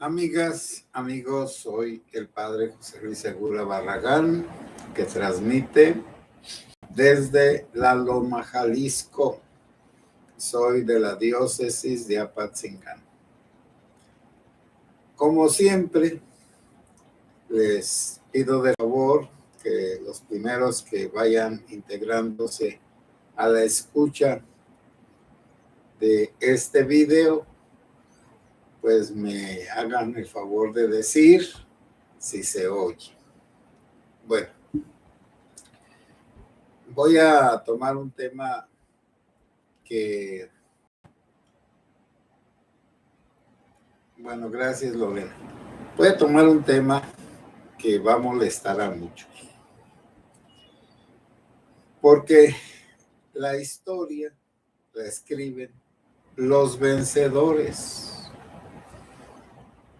Amigas, amigos, soy el padre José Luis Segura Barragán, que transmite desde La Loma, Jalisco. Soy de la diócesis de Apatzingán. Como siempre, les pido de favor que los primeros que vayan integrándose a la escucha de este video, pues me hagan el favor de decir si se oye. Bueno, voy a tomar un tema que... Bueno, gracias, Lorena. Voy a tomar un tema que va a molestar a muchos. Porque la historia la escriben los vencedores.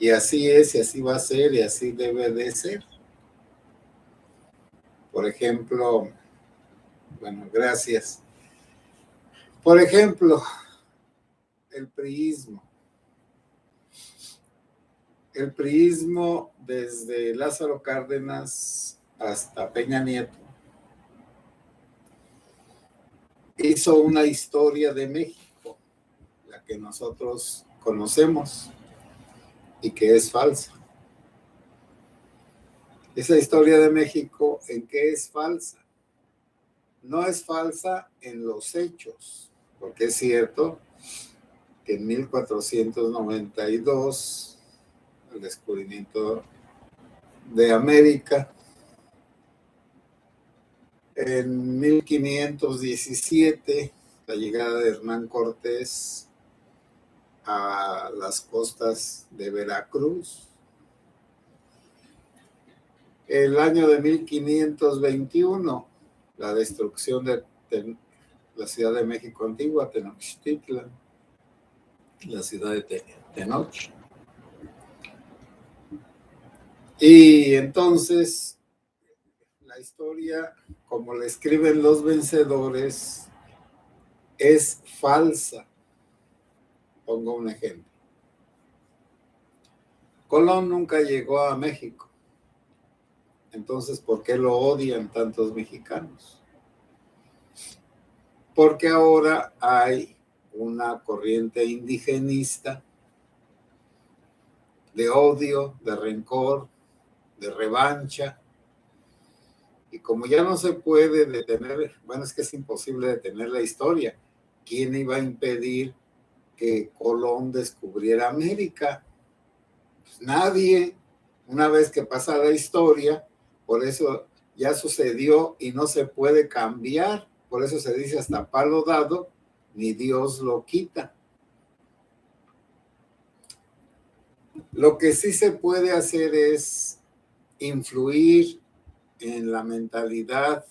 Y así es, y así va a ser, y así debe de ser. Por ejemplo, bueno, gracias. Por ejemplo, el priismo. El priismo desde Lázaro Cárdenas hasta Peña Nieto hizo una historia de México, la que nosotros conocemos y que es falsa. Esa historia de México, ¿en qué es falsa? No es falsa en los hechos, porque es cierto que en 1492, el descubrimiento de América, en 1517, la llegada de Hernán Cortés a las costas de Veracruz. El año de 1521, la destrucción de la Ciudad de México antigua, Tenochtitlan, la ciudad de Tenoch. Y entonces, la historia, como la escriben los vencedores, es falsa. Pongo un ejemplo. Colón nunca llegó a México. Entonces, ¿por qué lo odian tantos mexicanos? Porque ahora hay una corriente indigenista de odio, de rencor, de revancha. Y como ya no se puede detener, bueno, es que es imposible detener la historia. ¿Quién iba a impedir que Colón descubriera América? Pues nadie. Una vez que pasa la historia, por eso ya sucedió y no se puede cambiar. Por eso se dice hasta palo dado, ni Dios lo quita. Lo que sí se puede hacer es influir en la mentalidad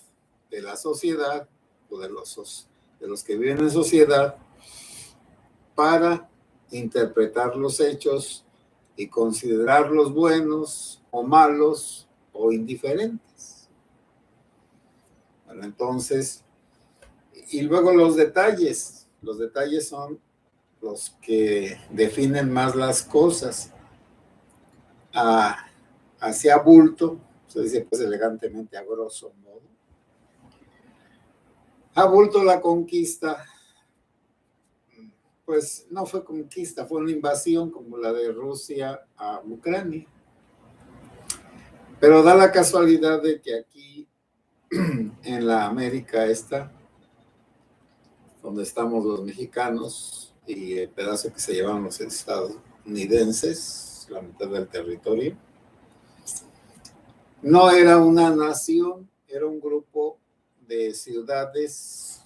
de la sociedad o de los que viven en sociedad para interpretar los hechos y considerarlos buenos o malos o indiferentes. Bueno, entonces, y luego los detalles son los que definen más las cosas. Hacia bulto, se dice pues elegantemente a grosso modo. A bulto la conquista, pues no fue conquista, fue una invasión como la de Rusia a Ucrania. Pero da la casualidad de que aquí, en la América esta, donde estamos los mexicanos y el pedazo que se llevan los estadounidenses, la mitad del territorio, no era una nación, era un grupo de ciudades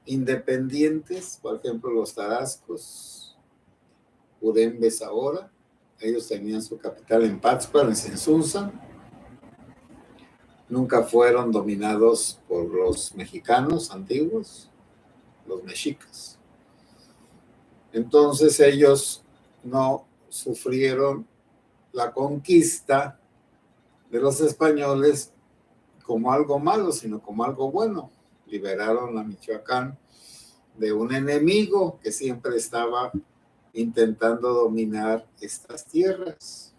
independientes, por ejemplo los tarascos, Urembes ahora, ellos tenían su capital en Pátzcuaro, en Censunza, nunca fueron dominados por los mexicanos antiguos, los mexicas. Entonces ellos no sufrieron la conquista de los españoles como algo malo, sino como algo bueno. Liberaron a Michoacán de un enemigo que siempre estaba intentando dominar estas tierras.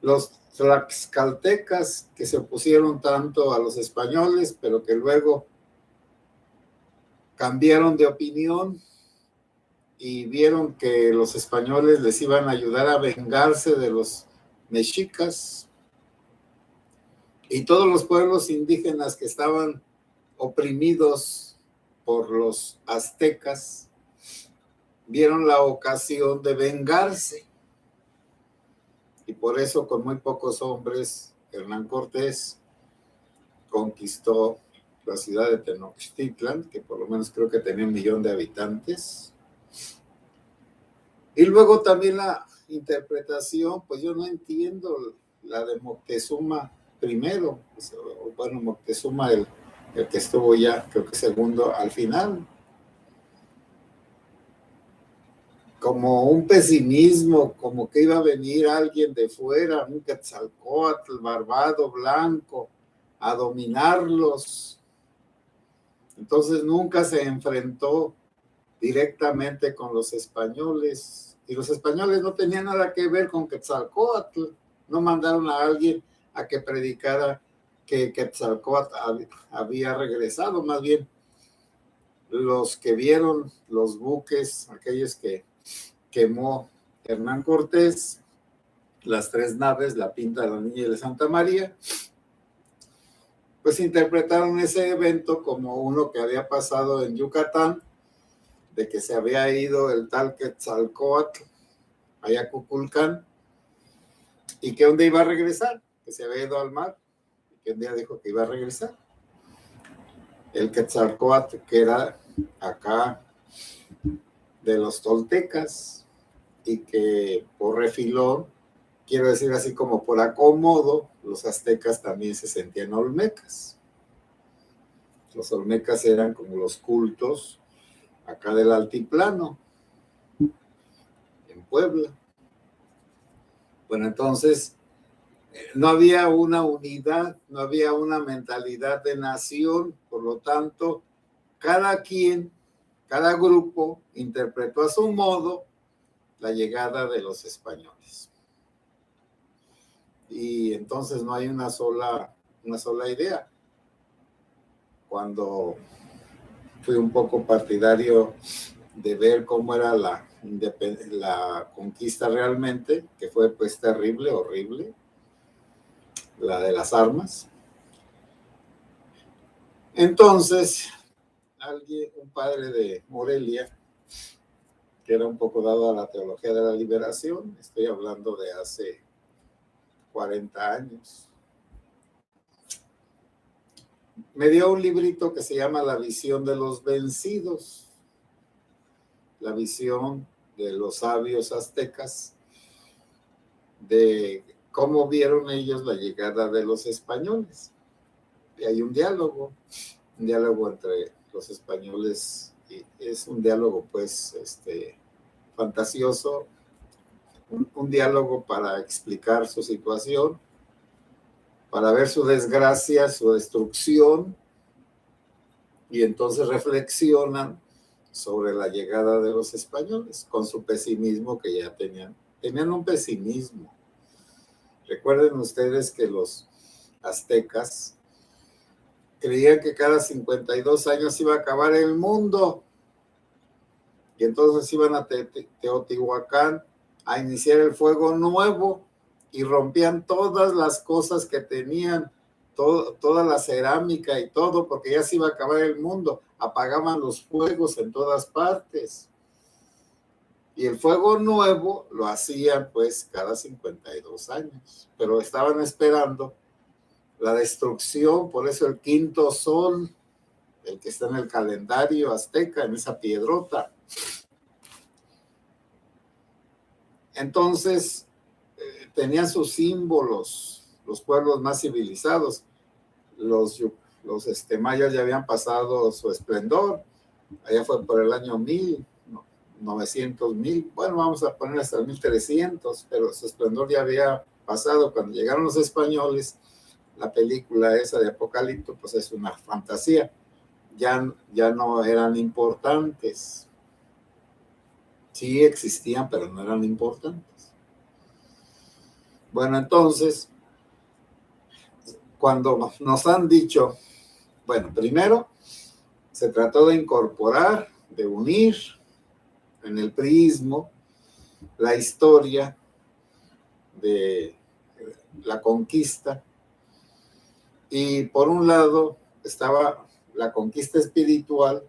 Los tlaxcaltecas, que se opusieron tanto a los españoles, pero que luego cambiaron de opinión y vieron que los españoles les iban a ayudar a vengarse de los mexicas, y todos los pueblos indígenas que estaban oprimidos por los aztecas vieron la ocasión de vengarse. Y por eso, con muy pocos hombres, Hernán Cortés conquistó la ciudad de Tenochtitlan, que por lo menos creo que tenía 1 millón de habitantes. Y luego también la interpretación, pues yo no entiendo la de Moctezuma primero, bueno, Moctezuma el que estuvo ya, creo que segundo al final, como un pesimismo, como que iba a venir alguien de fuera, un Quetzalcóatl barbado, blanco, a dominarlos. Entonces nunca se enfrentó directamente con los españoles, y los españoles no tenían nada que ver con Quetzalcóatl, no mandaron a alguien a que predicara que Quetzalcóatl había regresado. Más bien los que vieron los buques, aquellos que quemó Hernán Cortés, las 3 naves, la Pinta, la Niña y la Santa María, pues interpretaron ese evento como uno que había pasado en Yucatán, de que se había ido el tal Quetzalcóatl allá a Cuculcán, y que un día iba a regresar, que se había ido al mar, y que un día dijo que iba a regresar. El Quetzalcóatl, que era acá de los toltecas, y que por refilón, quiero decir así como por acomodo, los aztecas también se sentían olmecas. Los olmecas eran como los cultos acá del altiplano, en Puebla. Bueno, entonces no había una unidad, no había una mentalidad de nación, por lo tanto, cada quien, cada grupo interpretó a su modo la llegada de los españoles. Y entonces no hay una sola idea. Cuando fui un poco partidario de ver cómo era la conquista realmente, que fue pues terrible, horrible, la de las armas. Entonces, un padre de Morelia, que era un poco dado a la teología de la liberación, estoy hablando de hace 40 años, me dio un librito que se llama La visión de los vencidos, la visión de los sabios aztecas, de cómo vieron ellos la llegada de los españoles. Y hay un diálogo entre los españoles, y es un diálogo pues fantasioso, un diálogo para explicar su situación, para ver su desgracia, su destrucción, y entonces reflexionan sobre la llegada de los españoles con su pesimismo que ya tenían un pesimismo. Recuerden ustedes que los aztecas creían que cada 52 años iba a acabar el mundo, y entonces iban a Teotihuacán a iniciar el fuego nuevo, y rompían todas las cosas que tenían, toda la cerámica y todo, porque ya se iba a acabar el mundo. Apagaban los fuegos en todas partes, y el fuego nuevo lo hacían pues cada 52 años, pero estaban esperando la destrucción. Por eso el quinto sol, el que está en el calendario azteca, en esa piedrota. Entonces, tenían sus símbolos, los pueblos más civilizados. Los mayas ya habían pasado su esplendor, allá fue por el año 900, bueno, vamos a poner hasta el 1300, pero su esplendor ya había pasado. Cuando llegaron los españoles, la película esa de Apocalipto, pues es una fantasía, ya no eran importantes. Sí existían, pero no eran importantes. Bueno, entonces, cuando nos han dicho, bueno, primero se trató de incorporar, de unir en el priismo la historia de la conquista, y por un lado estaba la conquista espiritual,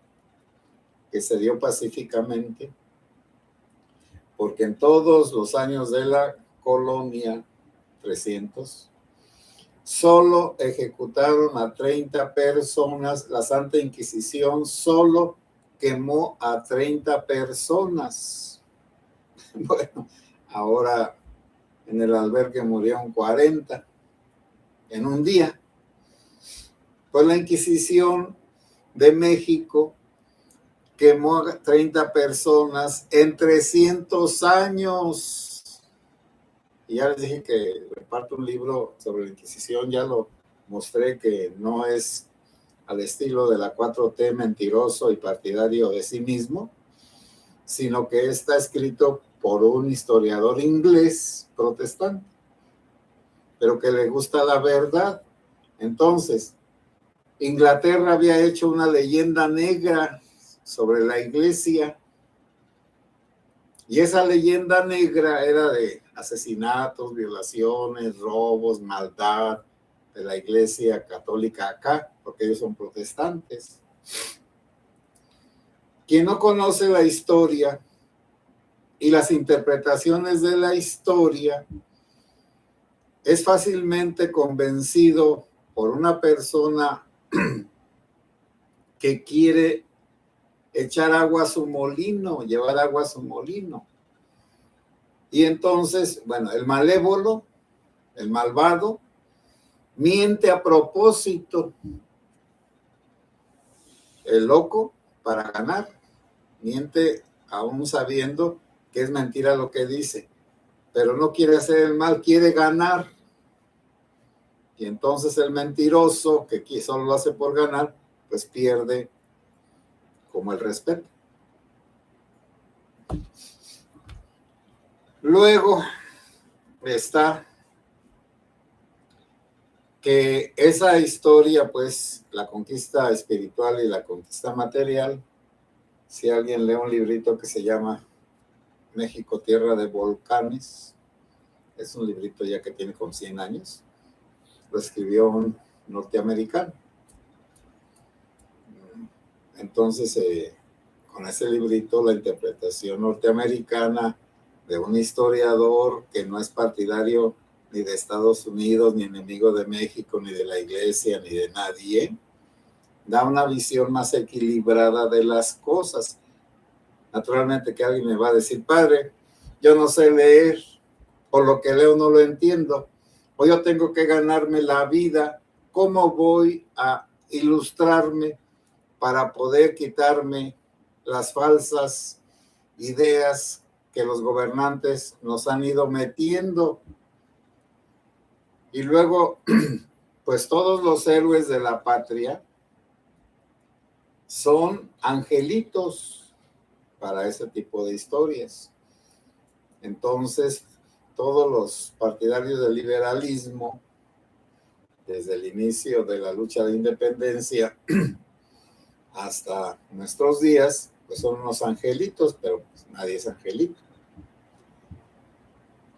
que se dio pacíficamente, porque en todos los años de la colonia, 300, solo ejecutaron a 30 personas. La Santa Inquisición solo quemó a 30 personas. Bueno, ahora en el albergue murieron 40 en un día. Pues la Inquisición de México quemó a 30 personas en 300 años. Y ya les dije que reparto un libro sobre la Inquisición, ya lo mostré, que no es al estilo de la 4T, mentiroso y partidario de sí mismo, sino que está escrito por un historiador inglés protestante, pero que le gusta la verdad. Entonces, Inglaterra había hecho una leyenda negra sobre la iglesia, y esa leyenda negra era de asesinatos, violaciones, robos, maldad de la iglesia católica acá, porque ellos son protestantes. Quien no conoce la historia y las interpretaciones de la historia es fácilmente convencido por una persona que quiere echar agua a su molino, llevar agua a su molino. Y entonces, bueno, el malévolo, el malvado, miente a propósito. El loco, para ganar, miente aún sabiendo que es mentira lo que dice, pero no quiere hacer el mal, quiere ganar. Y entonces el mentiroso, que solo lo hace por ganar, pues pierde como el respeto. Luego está que esa historia, pues la conquista espiritual y la conquista material, si alguien lee un librito que se llama México, Tierra de Volcanes, es un librito ya que tiene como 100 años, lo escribió un norteamericano. Entonces, con ese librito, la interpretación norteamericana de un historiador que no es partidario ni de Estados Unidos, ni enemigo de México, ni de la iglesia, ni de nadie, da una visión más equilibrada de las cosas. Naturalmente que alguien me va a decir, padre, yo no sé leer, por lo que leo no lo entiendo, o yo tengo que ganarme la vida, ¿cómo voy a ilustrarme para poder quitarme las falsas ideas que los gobernantes nos han ido metiendo? Y luego, pues todos los héroes de la patria son angelitos para ese tipo de historias. Entonces, todos los partidarios del liberalismo, desde el inicio de la lucha de independencia hasta nuestros días, pues son unos angelitos, pero pues nadie es angelito.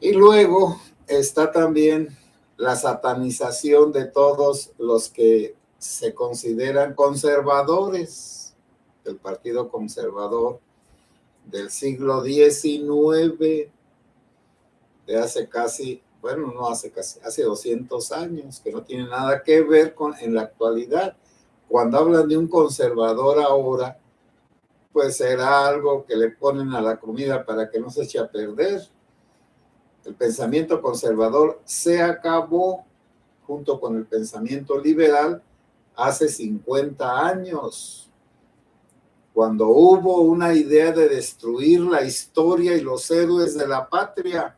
Y luego está también la satanización de todos los que se consideran conservadores, del Partido Conservador del siglo XIX, de hace casi, bueno, no hace casi, hace 200 años, que no tiene nada que ver con en la actualidad. Cuando hablan de un conservador ahora, pues será algo que le ponen a la comida para que no se eche a perder. El pensamiento conservador se acabó junto con el pensamiento liberal hace 50 años, cuando hubo una idea de destruir la historia y los héroes de la patria.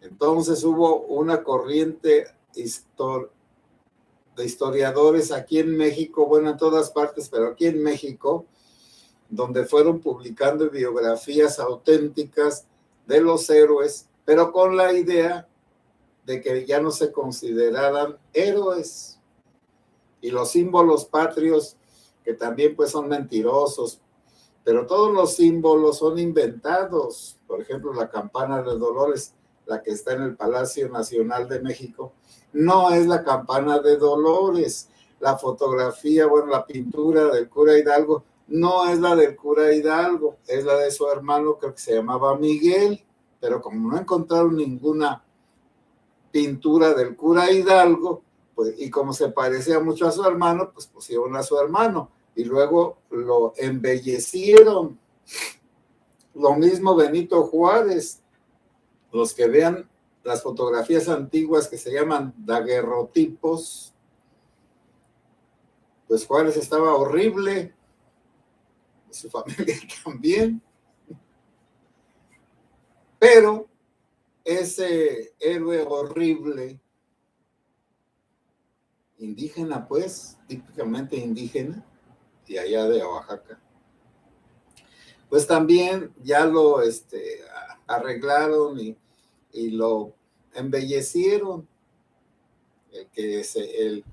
Entonces hubo una corriente de historiadores aquí en México, bueno, en todas partes, pero aquí en México, donde fueron publicando biografías auténticas de los héroes, pero con la idea de que ya no se consideraran héroes. Y los símbolos patrios, que también pues son mentirosos, pero todos los símbolos son inventados. Por ejemplo, la campana de Dolores, la que está en el Palacio Nacional de México, no es la campana de Dolores. La fotografía, bueno, la pintura del cura Hidalgo no es la del cura Hidalgo, es la de su hermano, creo que se llamaba Miguel, pero como no encontraron ninguna pintura del cura Hidalgo, pues, y como se parecía mucho a su hermano, pues pusieron a su hermano y luego lo embellecieron. Lo mismo Benito Juárez. Los que vean las fotografías antiguas que se llaman daguerrotipos, pues Juárez estaba horrible, su familia también, pero ese héroe horrible, indígena pues, típicamente indígena, y allá de Oaxaca, pues también ya lo arreglaron y lo embellecieron. El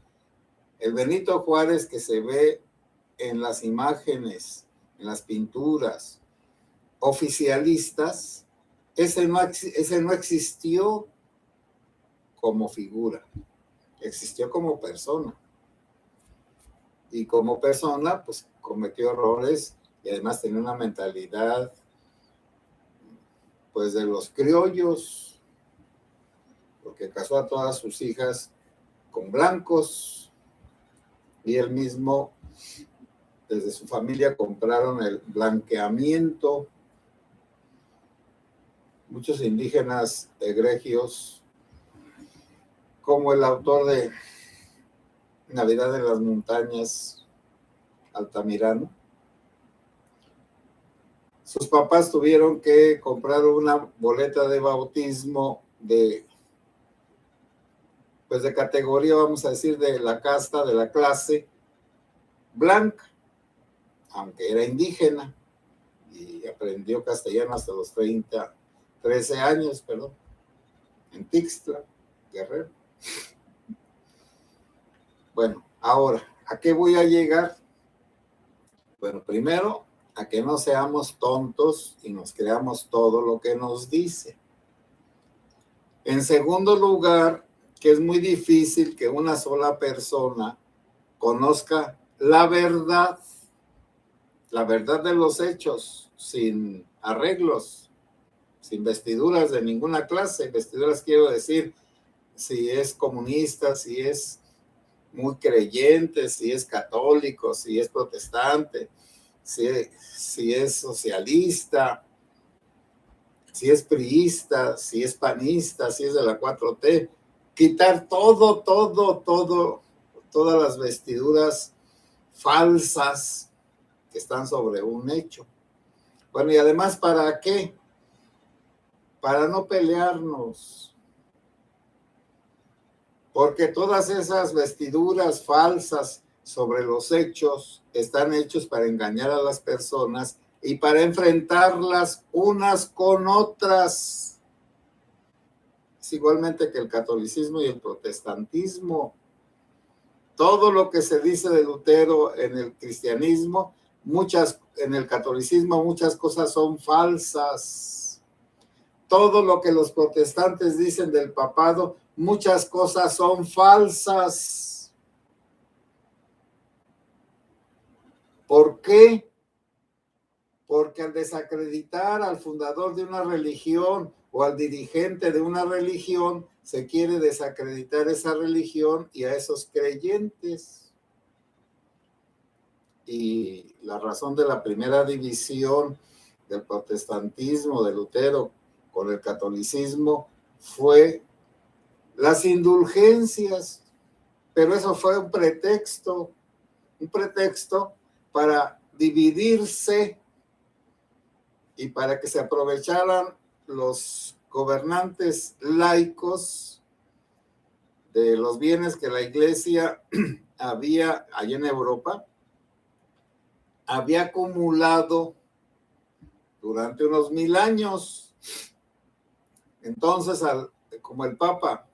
Benito Juárez que se ve en las imágenes, en las pinturas oficialistas, ese no existió como figura, existió como persona. Y como persona, pues cometió errores y además tenía una mentalidad, pues de los criollos, porque casó a todas sus hijas con blancos y él mismo, desde su familia, compraron el blanqueamiento. Muchos indígenas egregios, como el autor de Navidad en las Montañas, Altamirano, sus papás tuvieron que comprar una boleta de bautismo pues de categoría, vamos a decir, de la casta, de la clase blanca, aunque era indígena y aprendió castellano hasta los 13 años, perdón, en Tixtla, Guerrero. Bueno, ahora, ¿a qué voy a llegar? Bueno, primero, a que no seamos tontos y nos creamos todo lo que nos dice. En segundo lugar, que es muy difícil que una sola persona conozca la verdad de los hechos, sin arreglos, sin vestiduras de ninguna clase. Vestiduras quiero decir, si es comunista, si es muy creyente, si es católico, si es protestante, si es socialista, si es priista, si es panista, si es de la 4T, quitar todas las vestiduras falsas que están sobre un hecho. Bueno, y además, ¿para qué? Para no pelearnos. Porque todas esas vestiduras falsas sobre los hechos están hechos para engañar a las personas y para enfrentarlas unas con otras. Es igualmente que el catolicismo y el protestantismo. Todo lo que se dice de Lutero en el cristianismo, en el catolicismo, muchas cosas son falsas. Todo lo que los protestantes dicen del papado, muchas cosas son falsas. ¿Por qué? Porque al desacreditar al fundador de una religión o al dirigente de una religión, se quiere desacreditar esa religión y a esos creyentes. Y la razón de la primera división del protestantismo de Lutero con el catolicismo fue las indulgencias, pero eso fue un pretexto para dividirse y para que se aprovecharan los gobernantes laicos de los bienes que la iglesia había allá en Europa había acumulado durante unos 1000 años. Entonces, como el Papa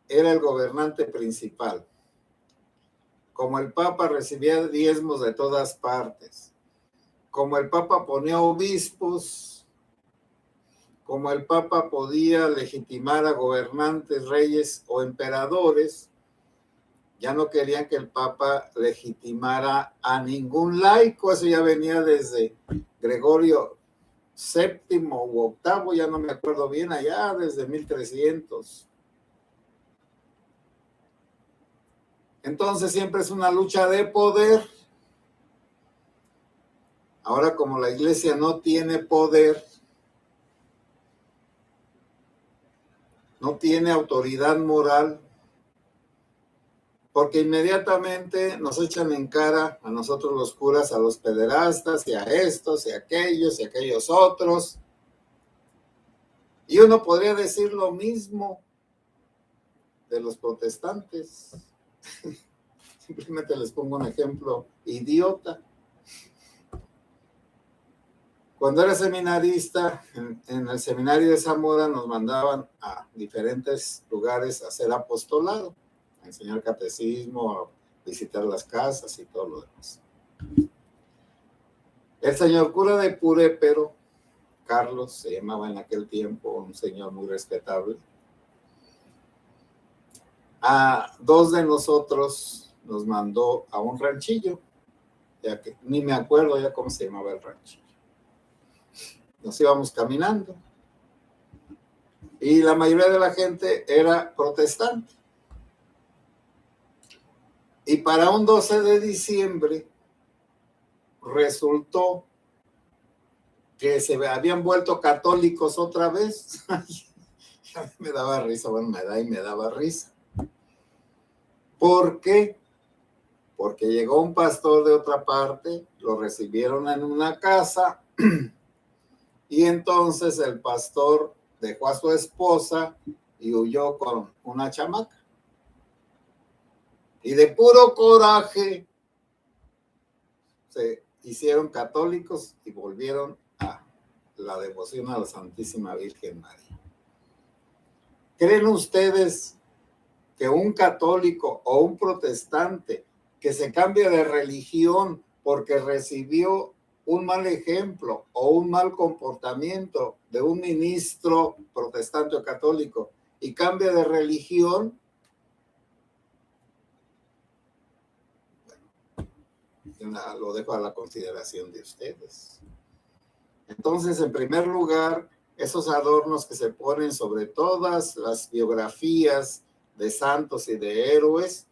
era el gobernante principal, como el Papa recibía diezmos de todas partes, como el Papa ponía obispos, como el Papa podía legitimar a gobernantes, reyes o emperadores, ya no querían que el Papa legitimara a ningún laico. Eso ya venía desde Gregorio séptimo u octavo, ya no me acuerdo bien, allá desde 1300. Entonces siempre es una lucha de poder. Ahora, como la iglesia no tiene poder, no tiene autoridad moral, porque inmediatamente nos echan en cara a nosotros los curas, a los pederastas, y a estos, y a aquellos otros. Y uno podría decir lo mismo de los protestantes. Simplemente les pongo un ejemplo idiota. Cuando era seminarista, en el seminario de Zamora nos mandaban a diferentes lugares a hacer apostolado, a enseñar catecismo, a visitar las casas y todo lo demás. El señor cura de Purépero, Carlos se llamaba en aquel tiempo, un señor muy respetable, a 2 de nosotros nos mandó a un ranchillo, ya que ni me acuerdo ya cómo se llamaba el ranchillo. Nos íbamos caminando y la mayoría de la gente era protestante. Y para un 12 de diciembre resultó que se habían vuelto católicos otra vez. Me daba risa, bueno, me daba risa. ¿Por qué? Porque llegó un pastor de otra parte, lo recibieron en una casa y entonces el pastor dejó a su esposa y huyó con una chamaca. Y de puro coraje se hicieron católicos y volvieron a la devoción a la Santísima Virgen María. ¿Creen ustedes que un católico o un protestante que se cambia de religión porque recibió un mal ejemplo o un mal comportamiento de un ministro protestante o católico y cambia de religión? Bueno, lo dejo a la consideración de ustedes. Entonces, en primer lugar, esos adornos que se ponen sobre todas las biografías de santos y de héroes,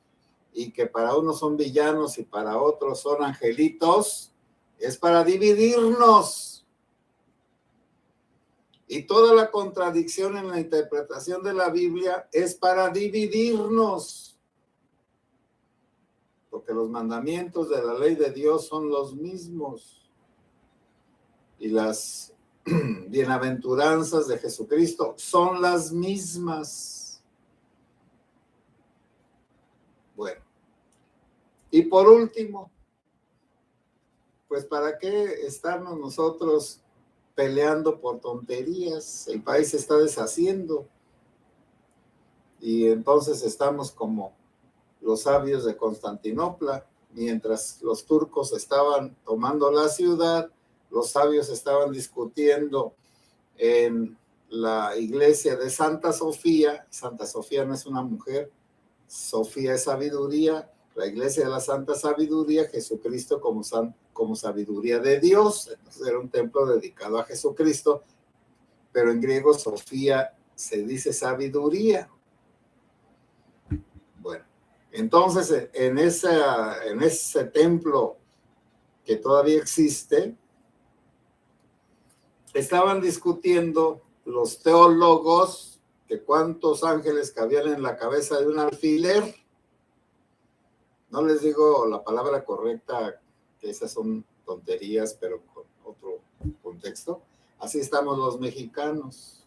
y que para unos son villanos y para otros son angelitos, es para dividirnos. Y toda la contradicción en la interpretación de la Biblia es para dividirnos. Porque los mandamientos de la ley de Dios son los mismos. Y las bienaventuranzas de Jesucristo son las mismas. Bueno. Y por último, pues ¿para qué estarnos nosotros peleando por tonterías? El país se está deshaciendo y entonces estamos como los sabios de Constantinopla. Mientras los turcos estaban tomando la ciudad, los sabios estaban discutiendo en la iglesia de Santa Sofía. Santa Sofía no es una mujer, Sofía es sabiduría. La iglesia de la Santa Sabiduría, Jesucristo como sabiduría de Dios. Entonces era un templo dedicado a Jesucristo, pero en griego Sofía se dice sabiduría. Bueno, entonces en ese templo que todavía existe, estaban discutiendo los teólogos que cuántos ángeles cabían en la cabeza de un alfiler. No les digo la palabra correcta, que esas son tonterías, pero con otro contexto. Así estamos los mexicanos.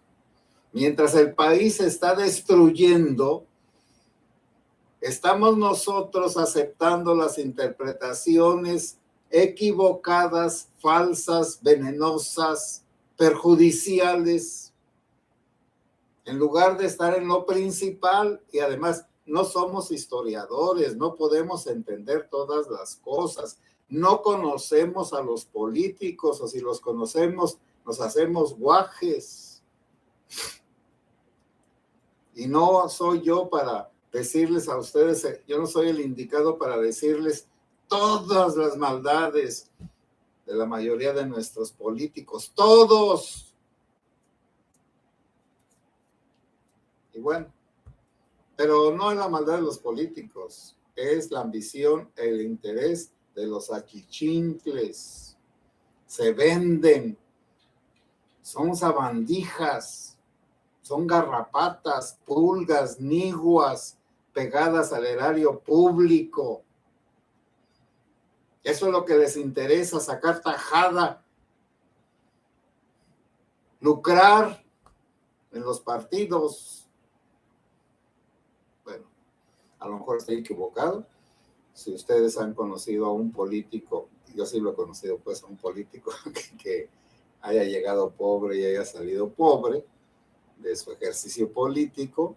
Mientras el país se está destruyendo, estamos nosotros aceptando las interpretaciones equivocadas, falsas, venenosas, perjudiciales, en lugar de estar en lo principal. Y además no somos historiadores, no podemos entender todas las cosas, no conocemos a los políticos, o si los conocemos nos hacemos guajes. Y no soy yo para decirles a ustedes, yo no soy el indicado para decirles todas las maldades de la mayoría de nuestros políticos, todos. Y bueno, pero no es la maldad de los políticos, es la ambición, el interés de los achichincles. Se venden, son sabandijas, son garrapatas, pulgas, niguas pegadas al erario público. Eso es lo que les interesa, sacar tajada, lucrar en los partidos. Bueno, a lo mejor estoy equivocado. Si ustedes han conocido a un político, yo sí lo he conocido, pues, a un político que haya llegado pobre y haya salido pobre de su ejercicio político,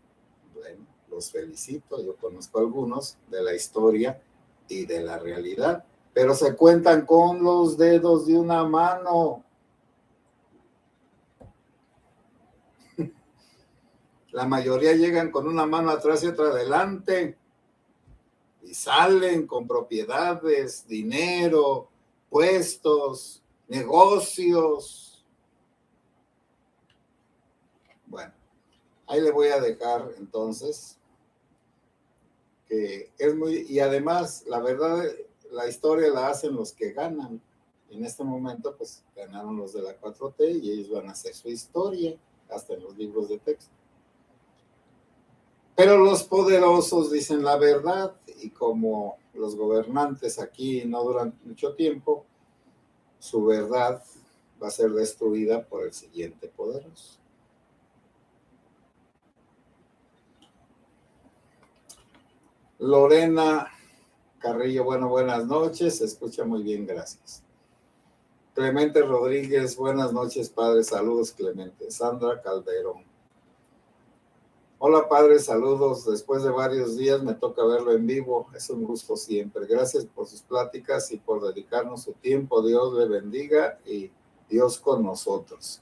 bueno, los felicito. Yo conozco algunos de la historia y de la realidad, pero se cuentan con los dedos de una mano. La mayoría llegan con una mano atrás y otra adelante y salen con propiedades, dinero, puestos, negocios. Bueno, ahí le voy a dejar entonces, que es muy, y además la verdad, la historia la hacen los que ganan. En este momento pues ganaron los de la 4T y ellos van a hacer su historia hasta en los libros de texto. Pero los poderosos dicen la verdad, y como los gobernantes aquí no duran mucho tiempo, su verdad va a ser destruida por el siguiente poderoso. Lorena Carrillo, bueno, buenas noches, se escucha muy bien, gracias. Clemente Rodríguez, buenas noches, padre, saludos, Clemente. Sandra Calderón. Hola, padre, saludos. Después de varios días me toca verlo en vivo. Es un gusto siempre. Gracias por sus pláticas y por dedicarnos su tiempo. Dios le bendiga y Dios con nosotros.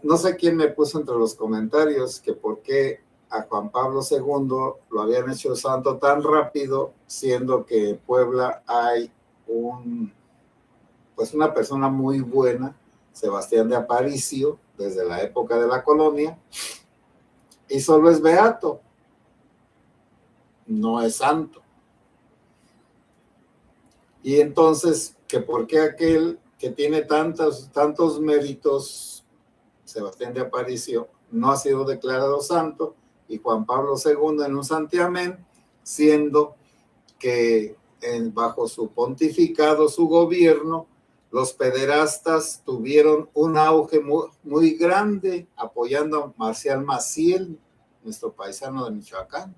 No sé quién me puso entre los comentarios que por qué a Juan Pablo II lo habían hecho santo tan rápido, siendo que en Puebla hay una persona muy buena, Sebastián de Aparicio, desde la época de la colonia, y solo es beato, no es santo. Y entonces, que por qué aquel que tiene tantos méritos, Sebastián de Aparicio, no ha sido declarado santo, y Juan Pablo II en un santiamén, siendo que bajo su pontificado, su gobierno, los pederastas tuvieron un auge muy, muy grande, apoyando a Marcial Maciel, nuestro paisano de Michoacán.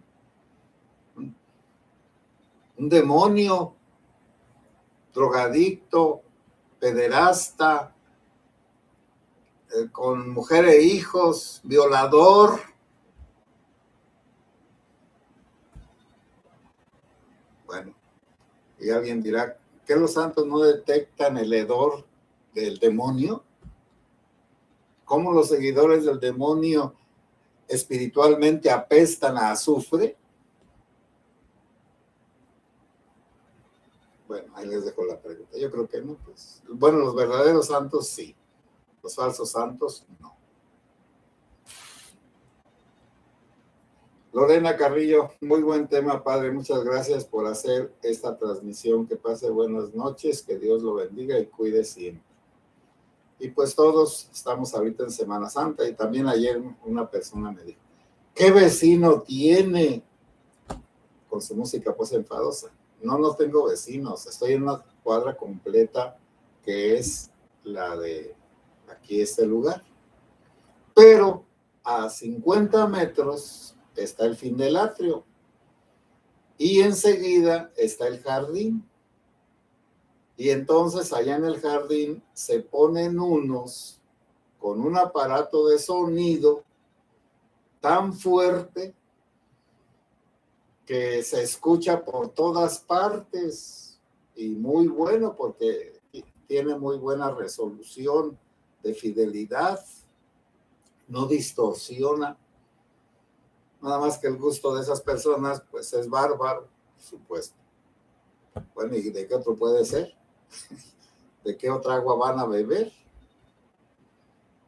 Un demonio, drogadicto, pederasta, con mujer e hijos, violador. Bueno, y alguien dirá, ¿qué los santos no detectan el hedor del demonio? ¿Cómo los seguidores del demonio espiritualmente apestan a azufre? Bueno, ahí les dejo la pregunta. Yo creo que no, pues. Bueno, los verdaderos santos sí, los falsos santos no. Lorena Carrillo, muy buen tema, padre. Muchas gracias por hacer esta transmisión. Que pase buenas noches, que Dios lo bendiga y cuide siempre. Y pues todos estamos ahorita en Semana Santa, y también ayer una persona me dijo, ¿qué vecino tiene? Con su música pues enfadosa. No tengo vecinos, estoy en una cuadra completa que es la de aquí, este lugar. Pero a 50 metros está el fin del atrio y enseguida está el jardín. Y entonces allá en el jardín se ponen unos con un aparato de sonido tan fuerte que se escucha por todas partes y muy bueno porque tiene muy buena resolución de fidelidad, no distorsiona, nada más que el gusto de esas personas pues es bárbaro, por supuesto. Bueno, ¿y de qué otro puede ser? ¿De qué otra agua van a beber?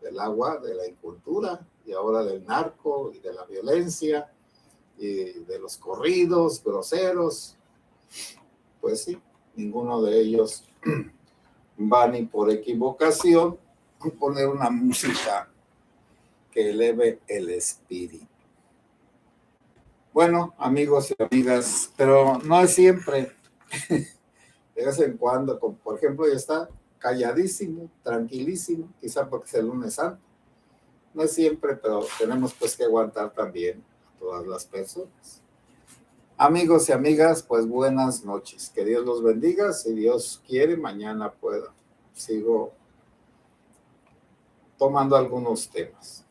Del agua de la incultura y ahora del narco y de la violencia y de los corridos groseros. Pues sí, ninguno de ellos va ni por equivocación a poner una música que eleve el espíritu. Bueno, amigos y amigas, pero no es siempre. De vez en cuando, como por ejemplo, ya está calladísimo, tranquilísimo, quizá porque es el lunes santo. No es siempre, pero tenemos pues que aguantar también a todas las personas. Amigos y amigas, pues buenas noches. Que Dios los bendiga. Si Dios quiere, mañana puedo. Sigo tomando algunos temas.